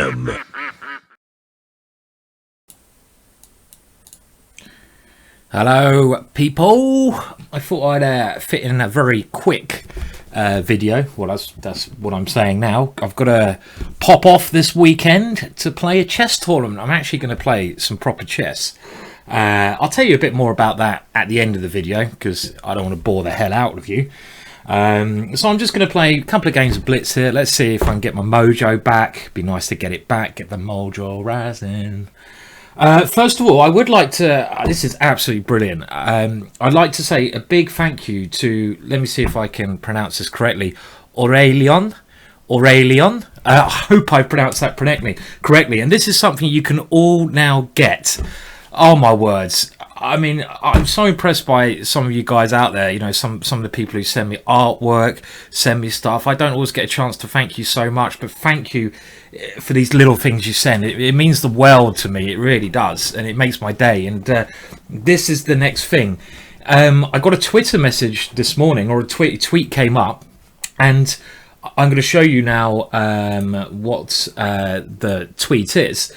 GingerGM. Hello people, I thought I'd fit in a very quick video. Well, that's what I'm saying now. I've got to pop off this weekend to play a chess tournament. I'm actually going to play some proper chess. I'll tell you a bit more about that at the end of the video because I don't want to bore the hell out of you. So I'm just going to play a couple of games of Blitz here. Let's see if I can get my mojo back. Be nice to get it back, get the mojo rising. First of all, I would like to, this is absolutely brilliant. I'd like to say a big thank you to, let me see if I can pronounce this correctly, Aurelion. I hope I pronounced that correctly. And this is something you can all now get. Oh my words. I mean, I'm so impressed by some of you guys out there, you know, some of the people who send me artwork, send me stuff. I don't always get a chance to thank you so much, but thank you for these little things you send. It means the world to me. It really does, and it makes my day. And this is the next thing. I got a Twitter message this morning, or a tweet came up, and I'm going to show you now what the tweet is.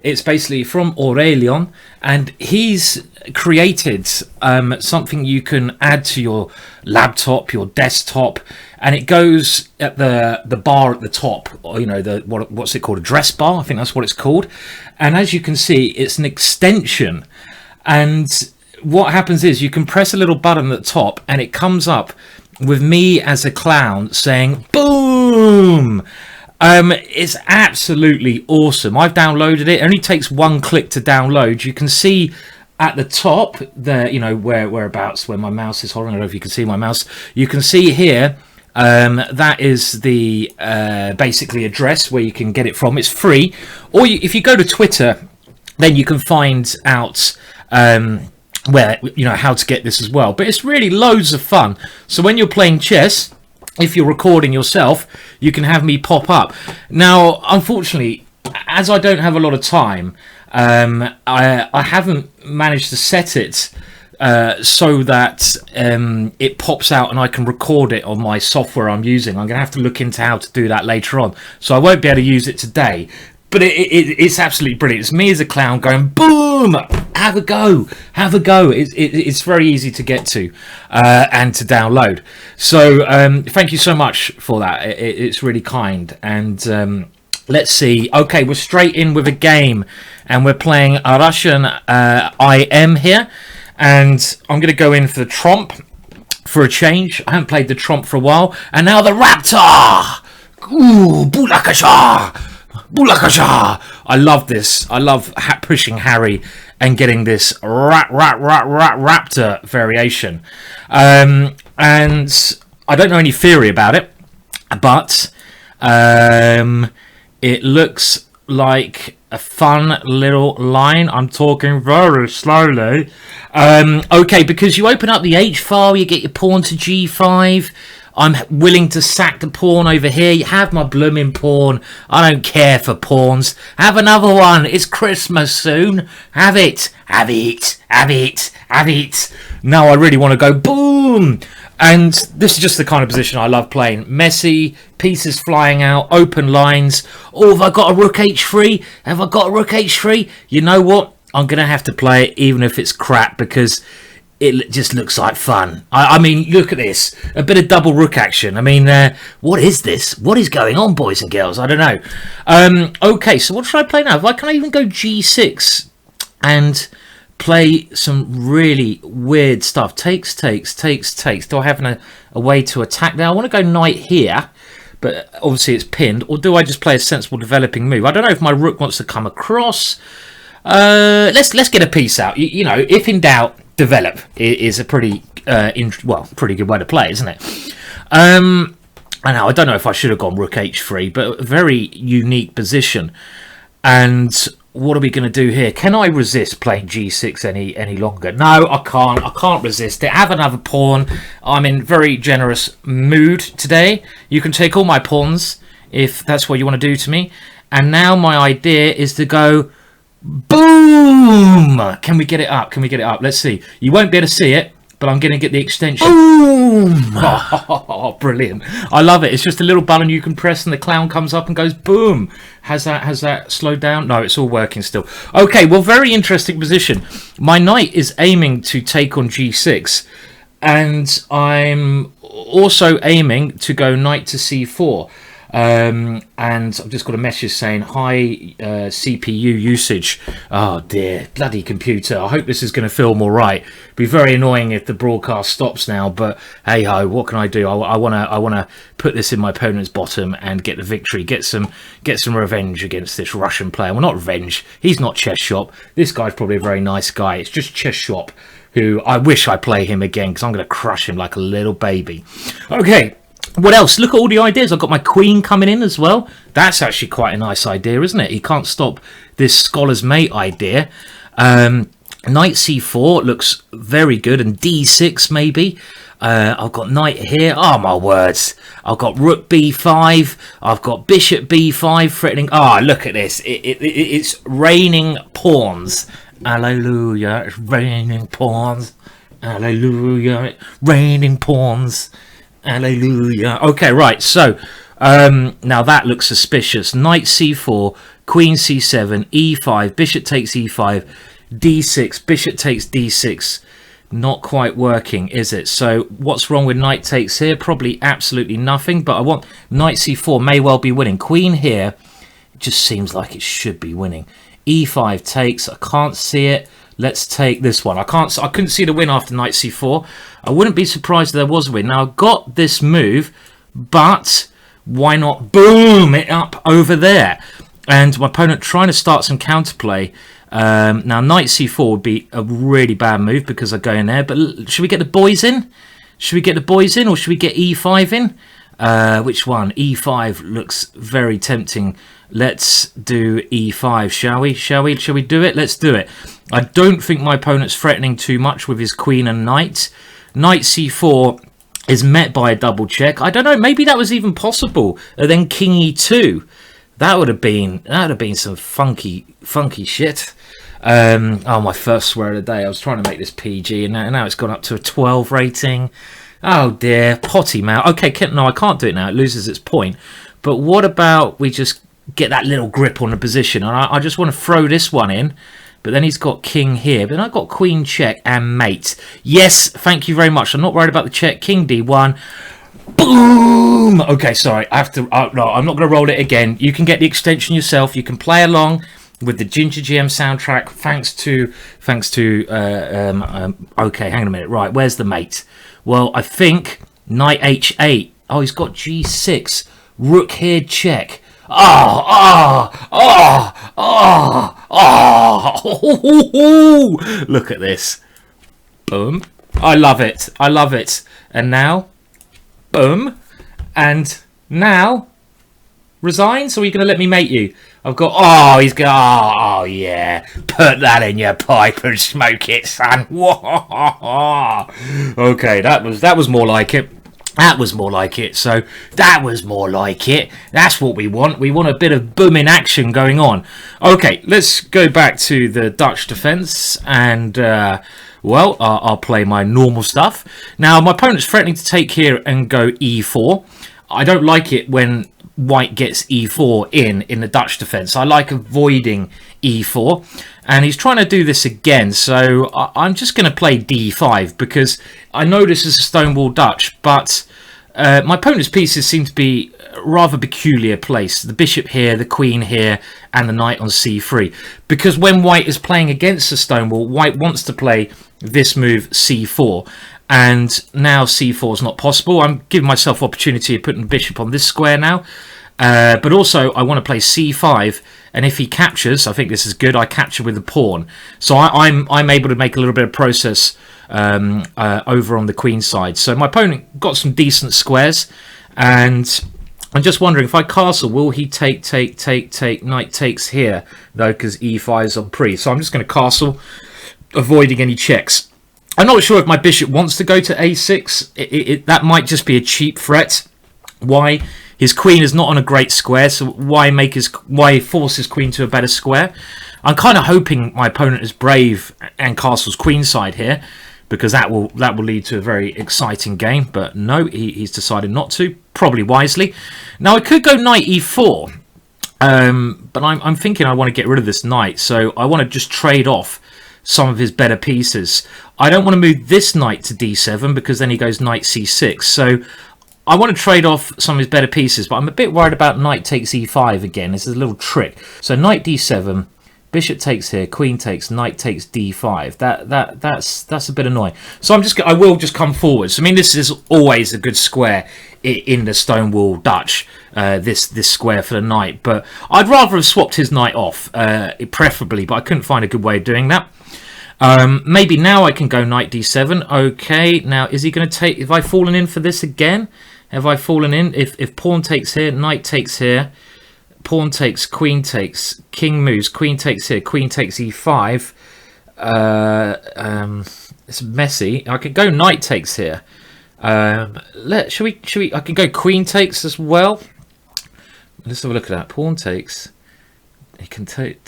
It's basically from Aurelion, and he's created something you can add to your laptop, your desktop, and it goes at the bar at the top, or, you know, what's it called, address bar, I think that's what it's called. And as you can see, it's an extension, and what happens is you can press a little button at the top and it comes up with me as a clown saying boom. It's absolutely awesome. I've downloaded it. It only takes one click to download. You can see at the top there, you know, whereabouts where my mouse is holding. I don't know if you can see my mouse. You can see here that is the basically address where you can get it from. It's free. Or if you go to Twitter, then you can find out where, you know, how to get this as well. But it's really loads of fun. So when you're playing chess, if you're recording yourself, you can have me pop up. Now, unfortunately, as I don't have a lot of time, I haven't managed to set it so that it pops out and I can record it on my software I'm using. I'm going to have to look into how to do that later on. So I won't be able to use it today. But it's absolutely brilliant. It's me as a clown going, boom, have a go. It's very easy to get to and to download. So thank you so much for that. It's really kind. And let's see. Okay, we're straight in with a game. And we're playing a Russian IM here. And I'm going to go in for the trump for a change. I haven't played the trump for a while. And now the raptor. Ooh, Bulakasha. Bulakasha! I love this. I love pushing Harry and getting this raptor variation. And I don't know any theory about it, but it looks like a fun little line. I'm talking very slowly. Okay, because you open up the H file, you get your pawn to G5. I'm willing to sack the pawn over here. You have my blooming pawn. I don't care for pawns. Have another one. It's Christmas soon. Have it. Have it. Have it. Have it. Now I really want to go boom. And this is just the kind of position I love playing. Messy, pieces flying out, open lines. Oh, have I got a rook h3? Have I got a rook h3? You know what? I'm going to have to play it even if it's crap because it just looks like fun. I mean, look at this. A bit of double rook action. I mean, what is this? What is going on, boys and girls? I don't know. Okay, so what should I play now? Why can't I even go G6 and play some really weird stuff? Takes. Do I have a way to attack there? I want to go knight here, but obviously it's pinned. Or do I just play a sensible developing move? I don't know if my rook wants to come across. Let's get a piece out. You know, if in doubt, develop is a pretty pretty good way to play, isn't it? I know, I don't know if I should have gone rook h3, but a very unique position. And what are we going to do here? Can I resist playing g6 any longer? No, I can't resist it. Have another pawn. I'm in very generous mood today. You can take all my pawns if that's what you want to do to me. And now my idea is to go boom. Can we get it up? Let's see. You won't be able to see it, but I'm going to get the extension. Boom! Oh, brilliant. I love it. It's just a little button you can press and the clown comes up and goes boom. Has that slowed down? No, it's all working still. Okay, well, very interesting position. My knight is aiming to take on g6, and I'm also aiming to go knight to c4. And I've just got a message saying high CPU usage. Oh dear, bloody computer. I hope this is going to film all right. Be very annoying if the broadcast stops now, but hey ho, what can I do? I want to put this in my opponent's bottom and get the victory, get some revenge against this Russian player. Well, not revenge. He's not Chess Shop. This guy's probably a very nice guy. It's just Chess Shop, who I wish I play him again, because I'm going to crush him like a little baby. Okay. What else? Look at all the ideas. I've got my queen coming in as well. That's actually quite a nice idea, isn't it? He can't stop this scholar's mate idea. Knight c4 looks very good, and d6 maybe. I've got knight here. Oh, my words. I've got rook b5. I've got bishop b5 threatening. Oh, look at this. It's raining pawns. Hallelujah. It's raining pawns. Hallelujah. Raining pawns. Hallelujah. Okay, right. So now that looks suspicious. Knight c4, queen c7, e5, bishop takes e5, d6, bishop takes d6. Not quite working, is it? So what's wrong with knight takes here? Probably absolutely nothing, but I want knight c4 may well be winning. Queen here, it just seems like it should be winning. e5 takes, I can't see it. Let's take this one. I couldn't see the win after knight c4. I wouldn't be surprised if there was a win. Now, I've got this move, but why not boom it up over there? And my opponent trying to start some counterplay. Now, knight c4 would be a really bad move because I go in there. But should we get the boys in? Should we get the boys in, or should we get e5 in? Which one? e5 looks very tempting. Let's do e5, shall we? Shall we do it? Let's do it. I don't think my opponent's threatening too much with his queen and knight. Knight c4 is met by a double check. I don't know, maybe that was even possible. And then king e2. That would have been some funky shit. Oh, my first swear of the day. I was trying to make this PG, and now it's gone up to a 12 rating. Oh dear, potty mouth. Okay, no, I can't do it now. It loses its point. But what about we just get that little grip on the position? And I just want to throw this one in. But then he's got king here. But then I've got queen check and mate. Yes, thank you very much. I'm not worried about the check. King d1. Boom! Okay, sorry. I have to. No, I'm not going to roll it again. You can get the extension yourself. You can play along with the GingerGM soundtrack. Thanks to. Okay, hang on a minute. Right, where's the mate? Well, I think knight h8. Oh, he's got g6. Rook here check. Look at this. Boom. I love it. I love it. And now, boom. And now, resigns, or are you going to let me mate you? I've got, oh, he's going, oh, yeah. Put that in your pipe and smoke it, son. Okay, that was more like it. That was more like it. So that was more like it. That's what we want. We want a bit of booming action going on. Okay, let's go back to the Dutch defense. And, well, I'll play my normal stuff. Now, my opponent's threatening to take here and go e4. I don't like it when white gets e4 in the Dutch defense. I like avoiding e4. And he's trying to do this again, so I'm just going to play d5 because I know this is a Stonewall Dutch, but my opponent's pieces seem to be rather peculiar placed. The bishop here, the queen here, and the knight on c3. Because when white is playing against the Stonewall, white wants to play this move c4. And now c4 is not possible. I'm giving myself opportunity of putting the bishop on this square now. But also, I want to play c5, and if he captures, I think this is good, I capture with the pawn. So I'm able to make a little bit of process over on the queen side. So my opponent got some decent squares, and I'm just wondering, if I castle, will he take, knight takes here, though, because e5 is on pre. So I'm just going to castle, avoiding any checks. I'm not sure if my bishop wants to go to a6. That might just be a cheap threat. Why? His queen is not on a great square, so why force his queen to a better square? I'm kind of hoping my opponent is brave and castles queenside here, because that will lead to a very exciting game. But no, he's decided not to, probably wisely. Now I could go knight e4, but I'm thinking I want to get rid of this knight, so I want to just trade off some of his better pieces. I don't want to move this knight to d7 because then he goes knight c6. So I want to trade off some of his better pieces, but I'm a bit worried about knight takes e5 again. This is a little trick. So knight d7, bishop takes here, queen takes, knight takes d5. That's a bit annoying. So I will just come forwards. I mean, this is always a good square in the Stonewall Dutch. This square for the knight, but I'd rather have swapped his knight off, preferably. But I couldn't find a good way of doing that. Maybe now I can go knight d7. Okay, now is he going to take? Have I fallen in for this again? Have I fallen in? If pawn takes here, knight takes here, pawn takes, queen takes, king moves, queen takes here, queen takes e5. It's messy. I could go knight takes here. Should we? I can go queen takes as well. Let's have a look at that. Pawn takes. He can take,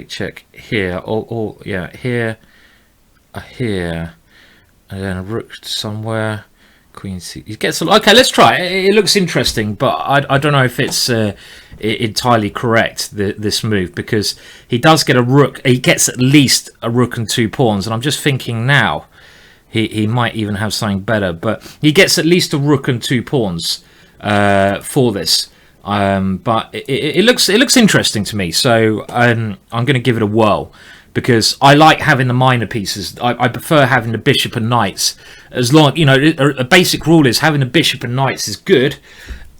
check here, or yeah, here, and then a rook somewhere. Queen c. He gets okay. Let's try it. It looks interesting, but I don't know if it's entirely correct, this move, because he does get a rook. He gets at least a rook and 2 pawns, and I'm just thinking now he might even have something better, but he gets at least a rook and 2 pawns for this. But it looks interesting to me, so I'm going to give it a whirl, because I like having the minor pieces. I prefer having the bishop and knights, as long, you know, a basic rule is having the bishop and knights is good,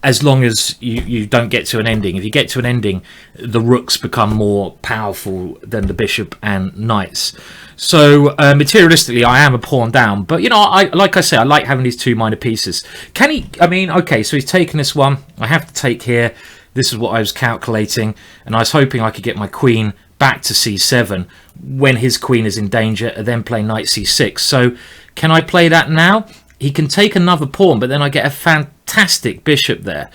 as long as you don't get to an ending. If you get to an ending, the rooks become more powerful than the bishop and knights. So materialistically, I am a pawn down, but you know, like I say, I like having these 2 minor pieces. Can he? I mean, okay, so he's taken this one. I have to take here. This is what I was calculating, and I was hoping I could get my queen back to c7 when his queen is in danger, and then play knight c6. So can I play that now? He can take another pawn, but then I get a fantastic bishop there.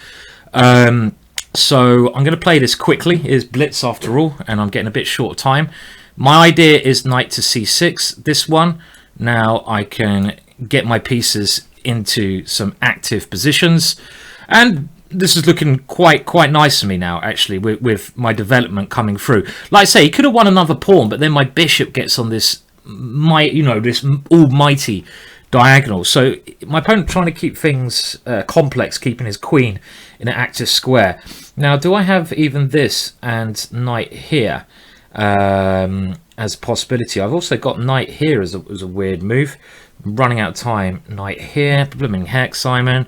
So I'm going to play this quickly. It is Blitz after all, and I'm getting a bit short of time. My idea is knight to c6, this one. Now I can get my pieces into some active positions, and this is looking quite nice for me now, actually, with my development coming through. Like I say, he could have won another pawn, but then my bishop gets on this, this almighty diagonal. So my opponent trying to keep things complex, keeping his queen in an active square. Now, do I have even this and knight here as a possibility? I've also got knight here as a weird move. I'm running out of time. Knight here, blooming heck, Simon.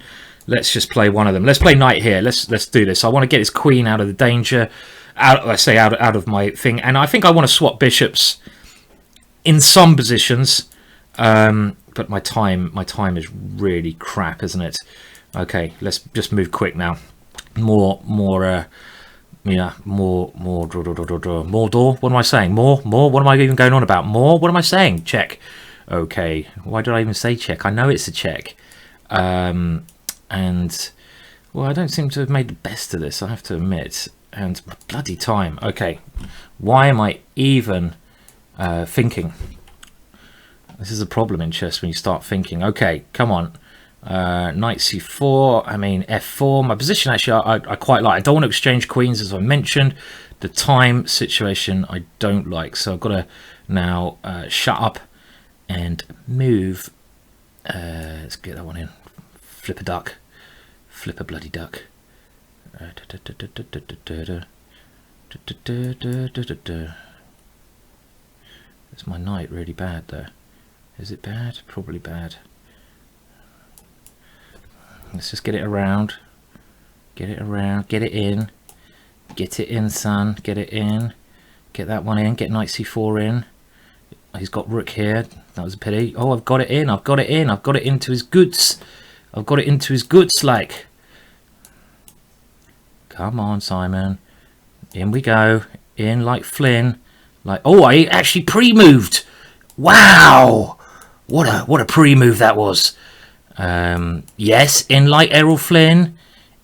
Let's just play one of them. Let's play knight here. Let's do this. I want to get his queen out of the danger, out of my thing, and I think I want to swap bishops in some positions. But my time is really crap, isn't it? Okay, let's just move quick now. More door. What am I saying? More. What am I even going on about? More. What am I saying? Check. Okay. Why did I even say check? I know it's a check. And well, I don't seem to have made the best of this, I have to admit. And bloody time. Okay. Why am I even thinking? This is a problem in chess when you start thinking. Okay, come on. Knight c4, I mean f4. My position actually I quite like. I don't want to exchange queens, as I mentioned. The time situation I don't like. So I've got to now shut up and move. Let's get that one in. Flip a duck. Flip a bloody duck. Is my knight really bad though? Is it bad? Probably bad. Let's just get it around. Get it around. Get it in. Get it in, son. Get it in. Get that one in. Get knight c4 in. He's got rook here. That was a pity. Oh, I've got it in. I've got it in. I've got it into his goods. I've got it into his goods, like. Come on, Simon. In we go. In like Flynn. Like, oh, I actually pre-moved. Wow. What a pre-move that was. Yes, in like Errol Flynn.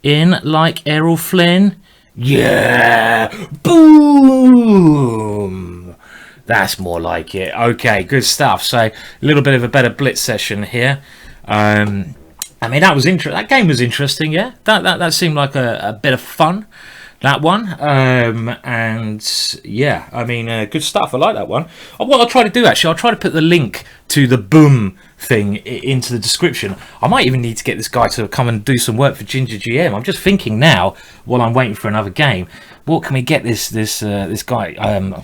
In like Errol Flynn. Yeah. Boom. That's more like it. Okay, good stuff. So a little bit of a better Blitz session here. I mean, that was that game was interesting. Yeah, that seemed like a bit of fun. That one, and yeah, I mean, good stuff. I like that one. What I'll try to do, actually, I'll try to put the link to the boom thing into the description. I might even need to get this guy to come and do some work for GingerGM. I'm just thinking now, while I'm waiting for another game, what can we get this guy? I've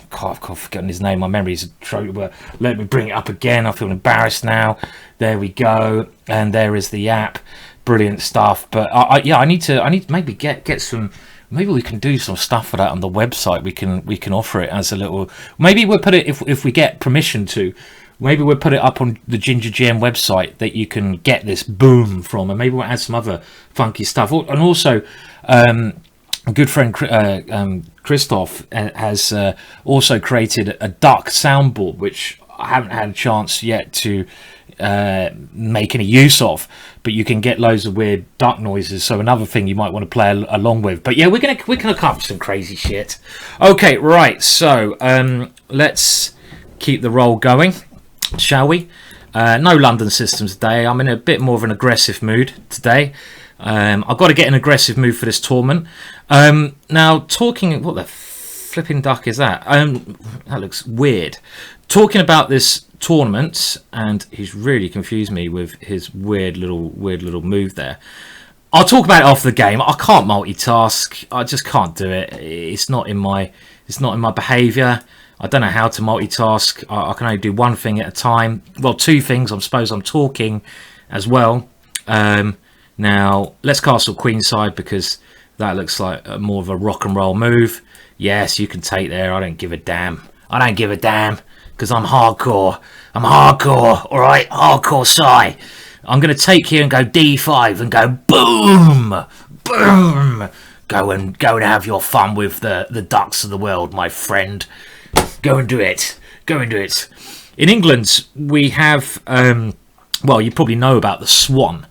forgotten his name. My memory's a trope. But let me bring it up again. I feel embarrassed now. There we go, and there is the app. Brilliant stuff. But yeah, I need to maybe get some. Maybe we can do some stuff for that on the website. We can offer it as a little. Maybe we'll put it if we get permission to. Maybe we'll put it up on the GingerGM website that you can get this boom from, and maybe we'll add some other funky stuff. And also, a good friend Christoph has also created a duck soundboard, which I haven't had a chance yet to make any use of, but you can get loads of weird duck noises, so another thing you might want to play along with. But yeah, we're gonna come up with some crazy shit. Okay, right, so let's keep the roll going, shall we? No London systems today. I'm in a bit more of an aggressive mood today. I've got to get an aggressive mood for this tournament. Now, talking, what the flipping duck is that? That looks weird. Talking about this tournament, and he's really confused me with his weird little move there. I'll talk about it after the game. I can't multitask. I just can't do it. It's not in my behaviour. I don't know how to multitask. I can only do one thing at a time. Well, two things. I suppose I'm talking as well. Now let's castle queenside because that looks like more of a rock and roll move. Yes, you can take there. I don't give a damn. I don't give a damn. Because I'm hardcore. I'm hardcore, all right? Hardcore Psy. I'm going to take here and go D5 and go boom, boom. Go and have your fun with the ducks of the world, my friend. Go and do it. Go and do it. In England, we have, well, you probably know about the swan.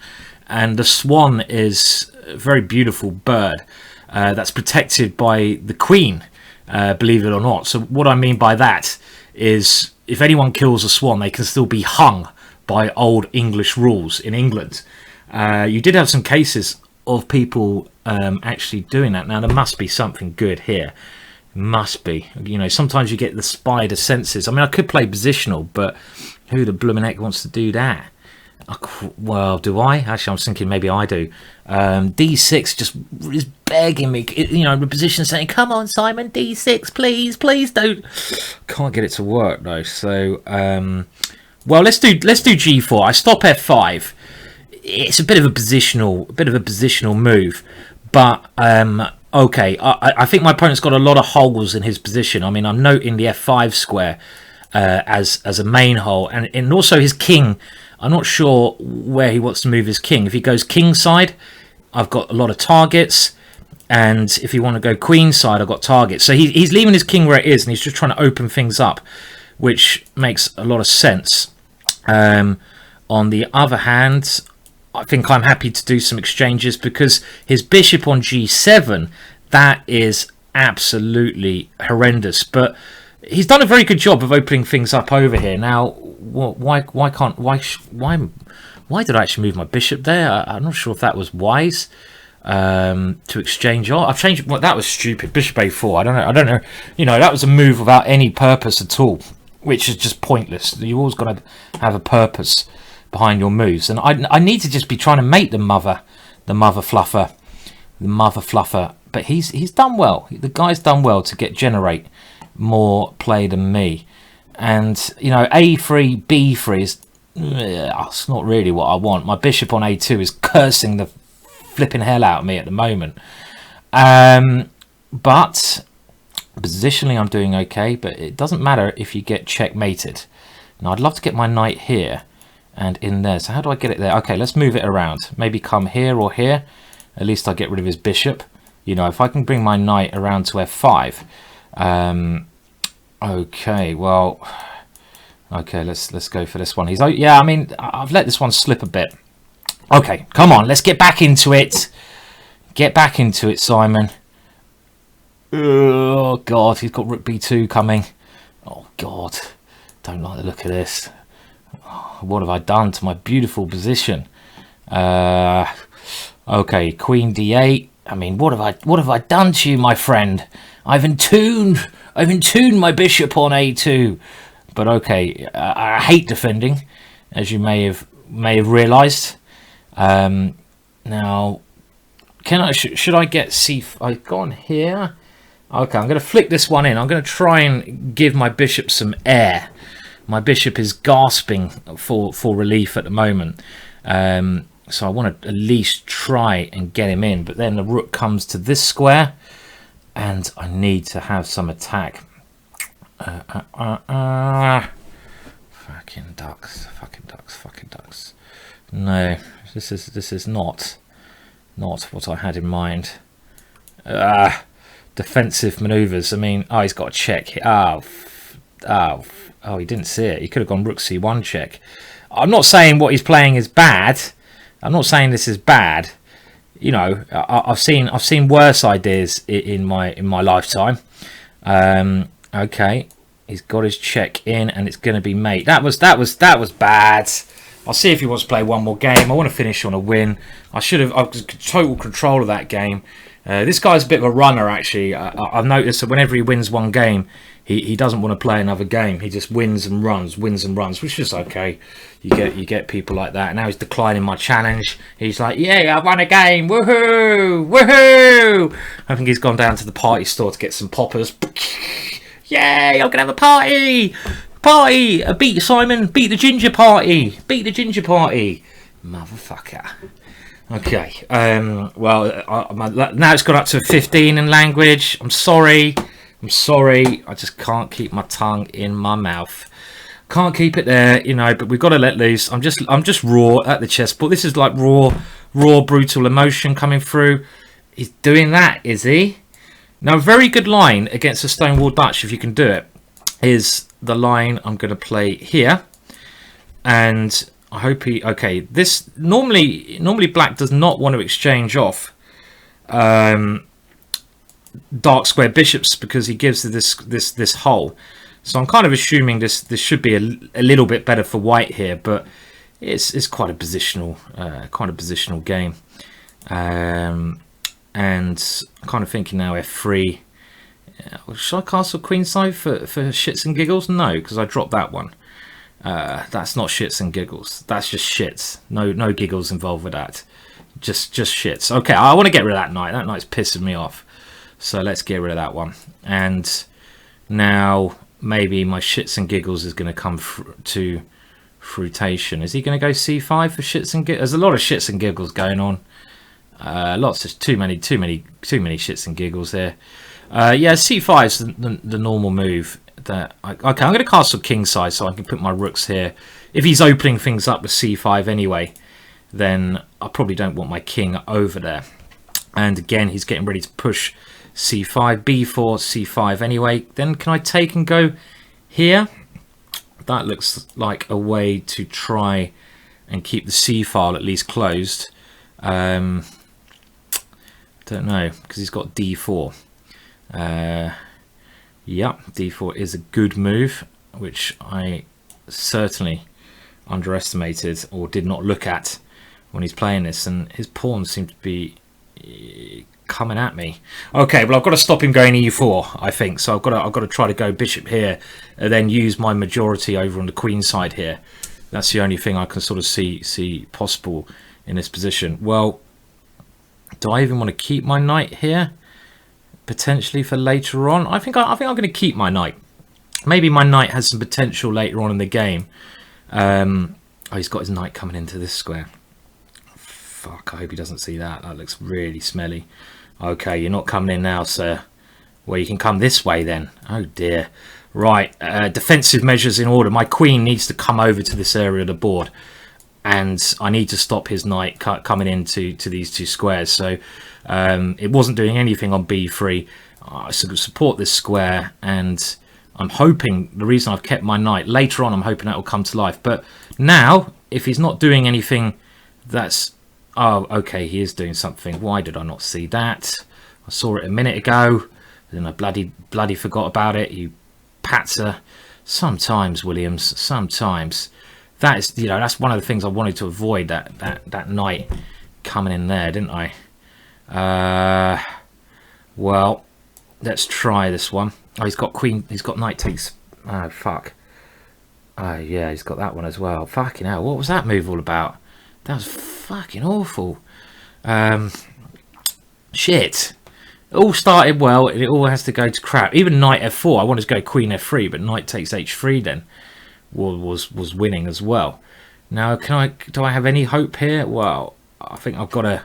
And the swan is a very beautiful bird that's protected by the Queen, believe it or not. So what I mean by that is if anyone kills a swan, they can still be hung by old English rules in England. You did have some cases of people actually doing that. Now, there must be something good here. Must be. You know, sometimes you get the spider senses. I mean, I could play positional, but who the blooming heck wants to do that? Well, do I? Actually, I'm thinking maybe I do. D6 just is begging me, you know, the position saying, come on, Simon, D6, please don't. Can't get it to work, though. So, well, let's do G4. I stop F5. It's a bit of a positional move. But, okay, I think my opponent's got a lot of holes in his position. I mean, I'm noting the F5 square as a main hole. And also his king. I'm not sure where he wants to move his king. If he goes king side, I've got a lot of targets. And if you want to go queen side, I've got targets. So he's leaving his king where it is, and he's just trying to open things up, which makes a lot of sense. On the other hand, I think I'm happy to do some exchanges because his bishop on G7, that is absolutely horrendous. But he's done a very good job of opening things up over here. Now, why did I actually move my bishop there? I'm not sure if that was wise to exchange. Oh, I've changed. Well, that was stupid. Bishop A4. I don't know. You know, that was a move without any purpose at all, which is just pointless. You always got to have a purpose behind your moves, and I need to just be trying to make the mother fluffer. But he's done well. The guy's done well to generate more play than me. And, you know, A3, B3 is it's not really what I want. My bishop on A2 is cursing the flipping hell out of me at the moment. But positionally I'm doing okay, but it doesn't matter if you get checkmated. Now I'd love to get my knight here and in there. So how do I get it there? Okay, let's move it around. Maybe come here or here. At least I get rid of his bishop. You know, if I can bring my knight around to F5. Okay, well, okay, let's go for this one. Yeah, I mean, I've let this one slip a bit. Okay, come on, let's get back into it. Get back into it, Simon. Oh God, he's got Rook B2 coming. Oh God, don't like the look of this. Oh, what have I done to my beautiful position? Okay, Queen D8. I mean, what have I done to you, my friend? I've entombed my bishop on A2. But okay, I hate defending, as you may have realised. Now, should I get C? I've gone here. Okay, I'm going to flick this one in. I'm going to try and give my bishop some air. My bishop is gasping for relief at the moment. So I want to at least try and get him in. But then the rook comes to this square, and I need to have some attack. Fucking ducks. No, this is not what I had in mind. Defensive maneuvers. I mean, oh, he's got a check. Oh, he didn't see it. He could have gone rook c1 check. I'm not saying what he's playing is bad. I'm not saying this is bad. You know, I've seen worse ideas in my lifetime. Okay, he's got his check in, and it's going to be mate. That was bad. I'll see if he wants to play one more game. I want to finish on a win. I was total control of that game. This guy's a bit of a runner, actually. I've noticed that whenever he wins one game, he doesn't want to play another game. He just wins and runs, which is okay. You get people like that. Now he's declining my challenge. He's like, yeah, I won a game. Woohoo! Woohoo! I think he's gone down to the party store to get some poppers. Yay! I'm gonna have a party. Beat Simon. Beat the ginger party. Motherfucker. Okay. Well, now it's got up to 15 in language. I'm sorry. I just can't keep my tongue in my mouth. Can't keep it there, you know. But we've got to let loose. I'm just raw at the chessboard. This is like raw, brutal emotion coming through. He's doing that, is he? Now, a very good line against a Stonewall Dutch, if you can do it, is the line I'm going to play here. And I hope he... Okay, this... Normally black does not want to exchange off dark square bishops because he gives this hole. So I'm kind of assuming this should be a little bit better for white here, but it's quite a positional game. And I'm kind of thinking now F3. Should I castle queenside for shits and giggles? No, because I dropped that one. That's not shits and giggles. That's just shits. No giggles involved with that. Just shits. Okay, I want to get rid of that knight. That knight's pissing me off. So let's get rid of that one. And now maybe my shits and giggles is going to come to fruition. Is he going to go c5 for shits and giggles? There's a lot of shits and giggles going on. Lots of too many shits and giggles there. Yeah, c5 is the normal move. Okay, I'm going to castle kingside so I can put my rooks here. If he's opening things up with c5 anyway, then I probably don't want my king over there. And again, he's getting ready to push c5, b4, c5 anyway. Then can I take and go here? That looks like a way to try and keep the c file at least closed. Don't know, because he's got d4. Yeah, d4 is a good move, which I certainly underestimated or did not look at when he's playing this, and his pawns seem to be coming at me. Okay, well, I've got to stop him going e4, I think. So I've got to try to go bishop here, and then use my majority over on the queen side here. That's the only thing I can sort of see possible in this position. Well, do I even want to keep my knight here? Potentially for later on. I think I'm going to keep my knight. Maybe my knight has some potential later on in the game. Oh, he's got his knight coming into this square. Fuck, I hope he doesn't see that. That looks really smelly. Okay, you're not coming in now, sir. Well, you can come this way then. Oh dear. Right, defensive measures in order. My queen needs to come over to this area of the board, and I need to stop his knight coming into these two squares. So it wasn't doing anything on b3. I support this square, and I'm hoping, the reason I've kept my knight, later on I'm hoping that will come to life. But now, if he's not doing anything, that's... Oh, okay, he is doing something. Why did I not see that? I saw it a minute ago, then I bloody forgot about it. You patter. Sometimes, Williams. Sometimes. That is, you know, that's one of the things I wanted to avoid. That knight coming in there, didn't I? Well, let's try this one. Oh, he's got queen. He's got knight takes. Oh, fuck. Oh, yeah, he's got that one as well. Fucking hell. What was that move all about? That was fucking awful. Shit. It all started well, and it all has to go to crap. Even knight f4. I wanted to go queen f3, but knight takes h3 then was winning as well. Now, do I have any hope here? Well, I think I've got to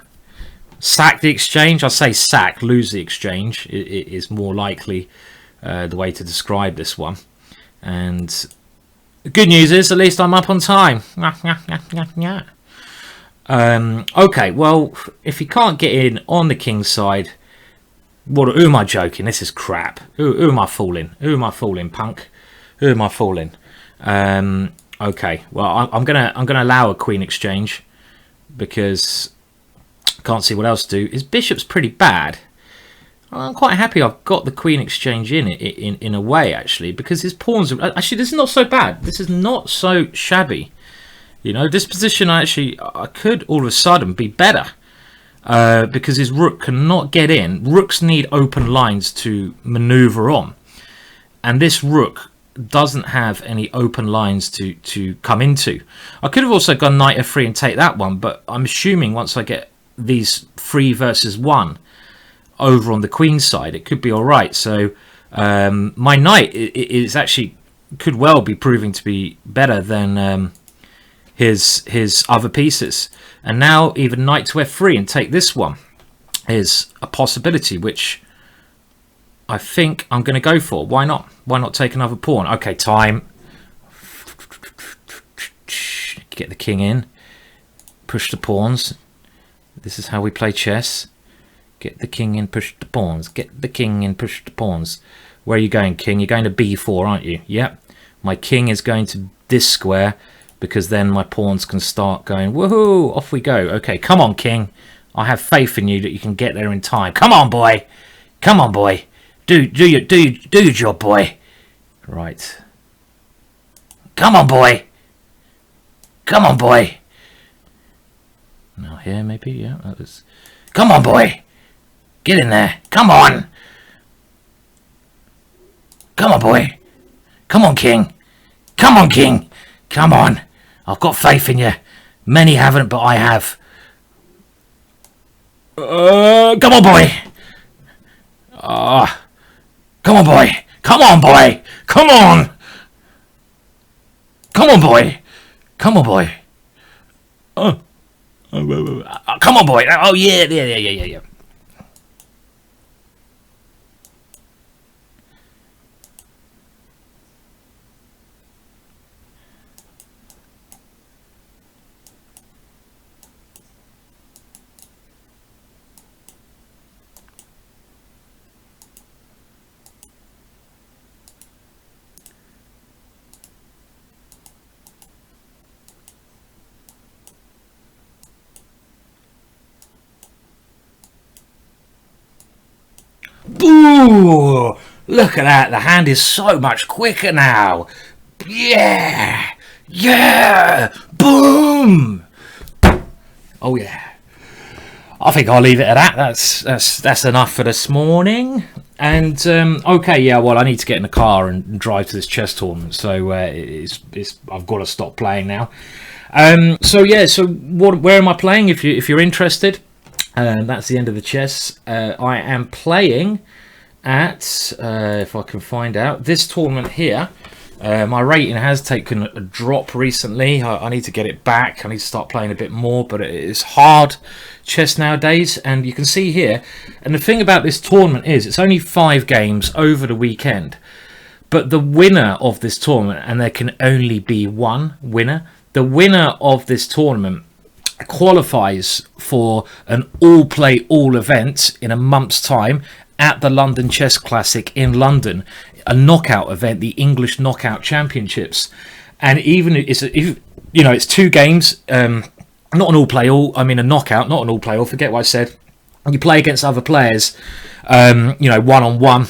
sack the exchange. I say sack, lose the exchange. It is more likely the way to describe this one. And the good news is, at least I'm up on time. Okay, well, if he can't get in on the king's side, who am I joking? This is crap. Who am I fooling? Who am I fooling, punk? Who am I fooling? Okay, well, I'm gonna allow a queen exchange because I can't see what else to do. His bishop's pretty bad. I'm quite happy I've got the queen exchange in a way, actually, because his pawns are... Actually, this is not so bad. This is not so shabby. You know, this position, I could all of a sudden be better because his rook cannot get in. Rooks need open lines to maneuver on. And this rook doesn't have any open lines to come into. I could have also gone knight f3 and take that one, but I'm assuming once I get these 3 versus 1 over on the queen side, it could be all right. So my knight is actually could well be proving to be better than his other pieces. And now even knight to f3 and take this one is a possibility, which I think I'm going to go for. Why not? Why not take another pawn? Okay, time. Get the king in. Push the pawns. This is how we play chess. Get the king in, push the pawns. Get the king in, push the pawns. Where are you going, king? You're going to b4, aren't you? Yep. My king is going to this square because then my pawns can start going, woohoo, off we go. Okay, come on, king. I have faith in you that you can get there in time. Come on, boy. Come on, boy. Do your job, boy. Right. Come on, boy. Come on, boy. Now here, maybe, yeah. That was... Come on, boy. Get in there. Come on. Come on, boy. Come on, king. Come on, king. Come on. I've got faith in you. Many haven't, but I have. Come on, boy. Come on, boy. Come on, boy. Come on. Come on, boy. Come on, boy. Come on, boy. Oh, yeah. Boo! Look at that. The hand is so much quicker now. Yeah! Yeah! Boom! Oh, yeah. I think I'll leave it at that. That's enough for this morning. And, okay, yeah, well, I need to get in the car and drive to this chess tournament. So, I've got to stop playing now. So where am I playing if you're interested? That's the end of the chess. I am playing at, if I can find out, this tournament here. My rating has taken a drop recently. I need to get it back. I need to start playing a bit more, but it's hard chess nowadays. And you can see here, and the thing about this tournament is it's only 5 games over the weekend. But the winner of this tournament, and there can only be one winner, the winner of this tournament qualifies for an all event in a month's time at the London Chess Classic in London, a knockout event, the English Knockout Championships. And even it's 2 games, not an a knockout, not an all-play-all, forget what I said. You play against other players, one-on-one.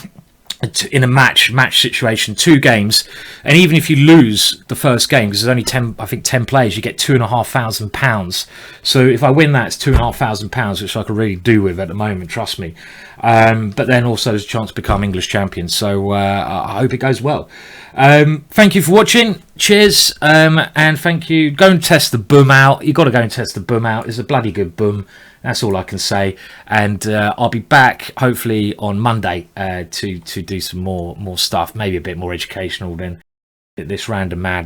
in a match situation, 2 games, and even if you lose the first game, because there's only 10 players, you get £2,500. So if I win that, it's £2,500, which I could really do with at the moment, trust me. But then also there's a chance to become English champion, so I hope it goes well. Thank you for watching, cheers, and thank you. Go and test the boom out. You've got to go and test the boom out. It's a bloody good boom. That's all I can say, and I'll be back hopefully on Monday to do some more stuff, maybe a bit more educational than this random madness.